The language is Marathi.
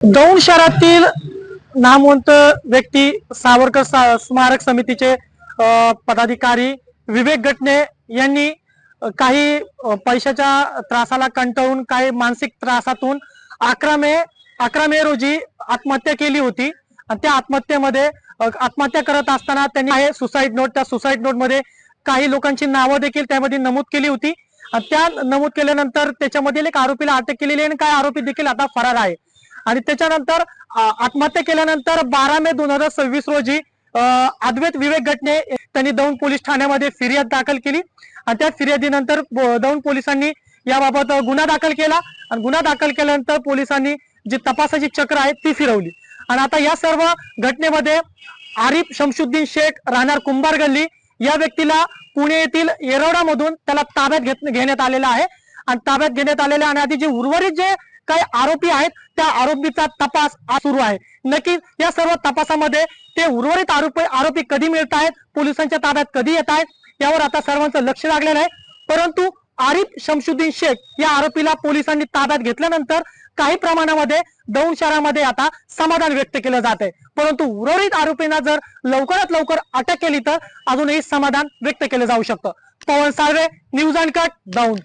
दौंड शहरातील नामवंत व्यक्ती सावरकर स्मारक समितीचे पदाधिकारी विवेक गटणे यांनी काही पैशाच्या त्रासाला कंटाळून काही मानसिक त्रासातून 11 मे रोजी आत्महत्या केली होती। आणि त्या आत्महत्येमध्ये आत्महत्या करत असताना त्यांनी आहे सुसाईड नोट, त्या सुसाईड नोट मध्ये काही लोकांची नावं देखील त्यामध्ये नमूद केली होती। आणि त्या नमूद केल्यानंतर त्याच्यामधील एक आरोपीला अटक केलेली आहे आणि काही आरोपी देखील आता फरार आहे। आणि त्याच्यानंतर आत्महत्या केल्यानंतर 12 मे 2026 रोजी अद्वैत विवेक गटणे त्यांनी दौंड पोलीस ठाण्यामध्ये फिर्याद दाखल केली। आणि त्या फिर्यादीनंतर दौंड पोलिसांनी याबाबत गुन्हा दाखल केला। आणि गुन्हा दाखल केल्यानंतर पोलिसांनी जी तपासाची चक्र आहे ती फिरवली। आणि आता या सर्व घटनेमध्ये आरिफ शमशुद्दीन शेख राहणार कुंभार गल्ली या व्यक्तीला पुणे येथील येरवडा मधून त्याला ताब्यात घेण्यात आलेला आहे। आणि ताब्यात घेण्यात आलेल्या आणि आधी जे उर्वरित जे काही आरोपी आहेत त्या आरोपीचा तपास सुरू आहे। नक्की या सर्व तपासामध्ये ते उर्वरित आरोपी कधी मिळत आहेत, पोलिसांच्या ताब्यात कधी येत आहेत यावर आता सर्वांचं लक्ष लागलेलं आहे। परंतु आरिफ शमशुद्दीन शेख या आरोपीला पोलिसांनी ताब्यात घेतल्यानंतर काही प्रमाणामध्ये दौंड शहरामध्ये आता समाधान व्यक्त केलं जात आहे। परंतु उर्वरित आरोपींना जर लवकरात लवकर अटक केली तर अजूनही समाधान व्यक्त केलं जाऊ शकतं। पवन साळवे, न्यूज अनकट, दौंड।